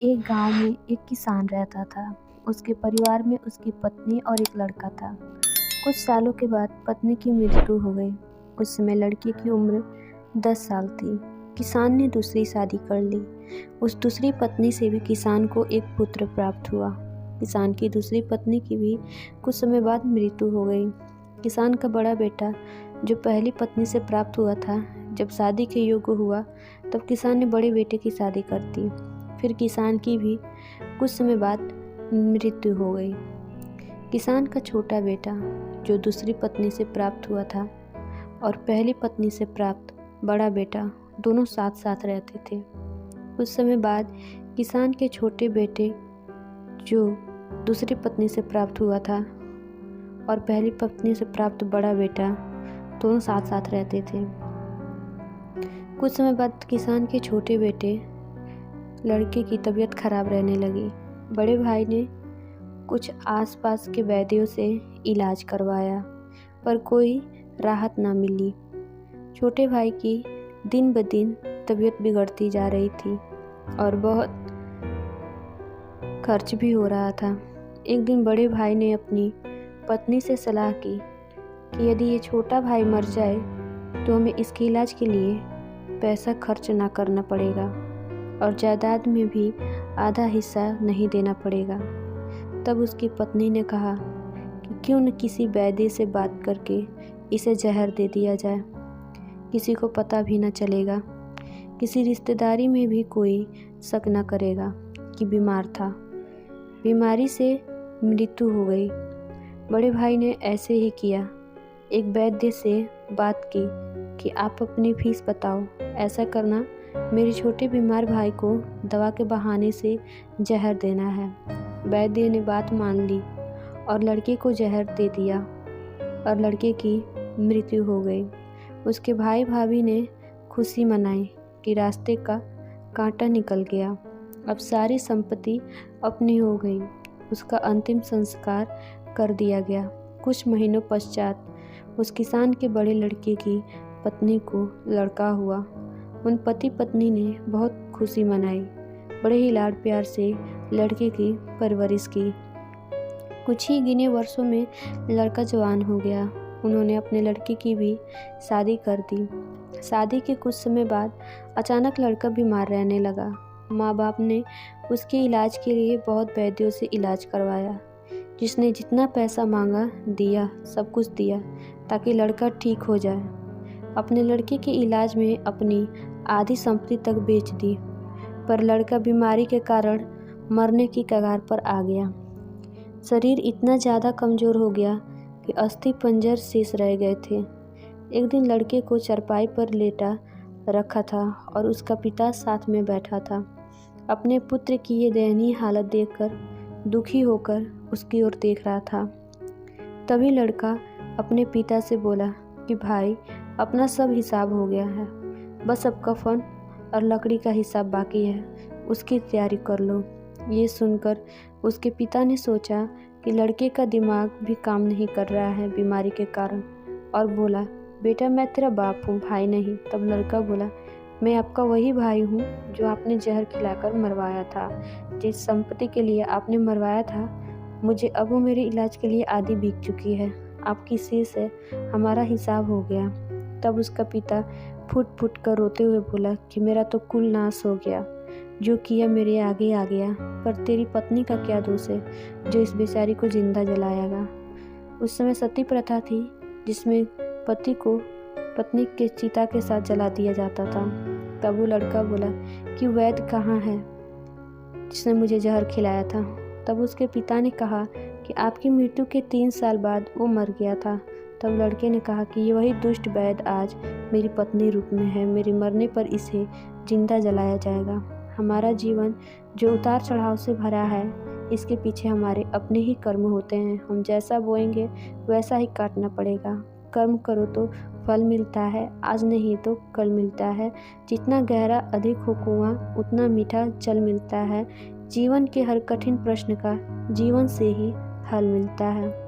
एक गांव में एक किसान रहता था। उसके परिवार में उसकी पत्नी और एक लड़का था। कुछ सालों के बाद पत्नी की मृत्यु हो गई। उस समय लड़के की उम्र 10 साल थी। किसान ने दूसरी शादी कर ली। उस दूसरी पत्नी से भी किसान को एक पुत्र प्राप्त हुआ। किसान की दूसरी पत्नी की भी कुछ समय बाद मृत्यु हो गई। किसान का बड़ा बेटा जो पहली पत्नी से प्राप्त हुआ था, जब शादी के योग्य हुआ तब किसान ने बड़े बेटे की शादी कर दी। फिर किसान की भी कुछ समय बाद मृत्यु हो गई। किसान का छोटा बेटा जो दूसरी पत्नी से प्राप्त हुआ था और पहली पत्नी से प्राप्त बड़ा बेटा दोनों साथ साथ रहते थे। कुछ समय बाद किसान के छोटे बेटे जो दूसरी पत्नी से प्राप्त हुआ था और पहली पत्नी से प्राप्त बड़ा बेटा दोनों साथ साथ रहते थे। कुछ समय बाद किसान के छोटे बेटे लड़के की तबीयत खराब रहने लगी। बड़े भाई ने कुछ आसपास के वैद्यों से इलाज करवाया, पर कोई राहत ना मिली। छोटे भाई की दिन ब दिन तबीयत बिगड़ती जा रही थी और बहुत खर्च भी हो रहा था। एक दिन बड़े भाई ने अपनी पत्नी से सलाह की कि यदि ये छोटा भाई मर जाए तो हमें इसके इलाज के लिए पैसा खर्च ना करना पड़ेगा और जायदाद में भी आधा हिस्सा नहीं देना पड़ेगा। तब उसकी पत्नी ने कहा कि क्यों न किसी वैद्य से बात करके इसे जहर दे दिया जाए, किसी को पता भी न चलेगा, किसी रिश्तेदारी में भी कोई शक न करेगा कि बीमार था। बीमारी से मृत्यु हो गई। बड़े भाई ने ऐसे ही किया। एक वैद्य से बात की कि आप अपनी फीस बताओ, ऐसा करना मेरे छोटे बीमार भाई को दवा के बहाने से जहर देना है। वैद्य ने बात मान ली और लड़के को जहर दे दिया और लड़के की मृत्यु हो गई। उसके भाई भाभी ने खुशी मनाई कि रास्ते का कांटा निकल गया। अब सारी संपत्ति अपनी हो गई। उसका अंतिम संस्कार कर दिया गया। कुछ महीनों पश्चात उस किसान के बड़े लड़के की पत्नी को लड़का हुआ। उन पति पत्नी ने बहुत खुशी मनाई। बड़े ही लाड प्यार से लड़के की परवरिश की। कुछ ही गिने वर्षों में लड़का जवान हो गया। उन्होंने अपने लड़के की भी शादी कर दी। शादी के कुछ समय बाद अचानक लड़का बीमार रहने लगा। माँ बाप ने उसके इलाज के लिए बहुत वैद्यों से इलाज करवाया। जिसने जितना पैसा मांगा दिया, सब कुछ दिया ताकि लड़का ठीक हो जाए। अपने लड़के के इलाज में अपनी आधी संपत्ति तक बेच दी, पर लड़का बीमारी के कारण मरने की कगार पर आ गया। शरीर इतना ज़्यादा कमज़ोर हो गया कि अस्थि पंजर शेष रह गए थे। एक दिन लड़के को चारपाई पर लेटा रखा था और उसका पिता साथ में बैठा था। अपने पुत्र की ये दयनीय हालत देखकर दुखी होकर उसकी ओर देख रहा था। तभी लड़का अपने पिता से बोला कि भाई, अपना सब हिसाब हो गया है, बस अब कफन और लकड़ी का हिसाब बाकी है, उसकी तैयारी कर लो। ये सुनकर उसके पिता ने सोचा कि लड़के का दिमाग भी काम नहीं कर रहा है बीमारी के कारण, और बोला, बेटा मैं तेरा बाप हूँ, भाई नहीं। तब लड़का बोला, मैं आपका वही भाई हूँ जो आपने जहर खिलाकर मरवाया था। जिस संपत्ति के लिए आपने मरवाया था, मुझे अब वो मेरे इलाज के लिए आधी बिक चुकी है। आपकी शेष है, हमारा हिसाब हो गया। तब उसका पिता फुट फुट कर रोते हुए बोला कि मेरा तो कुल नाश हो गया, जो किया मेरे आगे आ गया, पर तेरी पत्नी का क्या दोष है जो इस बेचारी को जिंदा जलाएगा। उस समय सती प्रथा थी, जिसमें पति को पत्नी के चिता के साथ जला दिया जाता था। तब वो लड़का बोला कि वैद्य कहाँ है जिसने मुझे जहर खिलाया था। तब उसके पिता ने कहा कि आपकी मृत्यु के 3 साल बाद वो मर गया था। तब लड़के ने कहा कि ये वही दुष्ट वैद्य आज मेरी पत्नी रूप में है। मेरे मरने पर इसे जिंदा जलाया जाएगा। हमारा जीवन जो उतार चढ़ाव से भरा है, इसके पीछे हमारे अपने ही कर्म होते हैं। हम जैसा बोएंगे वैसा ही काटना पड़ेगा। कर्म करो तो फल मिलता है, आज नहीं तो कल मिलता है। जितना गहरा अधिक हो कुआं, उतना मीठा जल मिलता है। जीवन के हर कठिन प्रश्न का जीवन से ही हल मिलता है।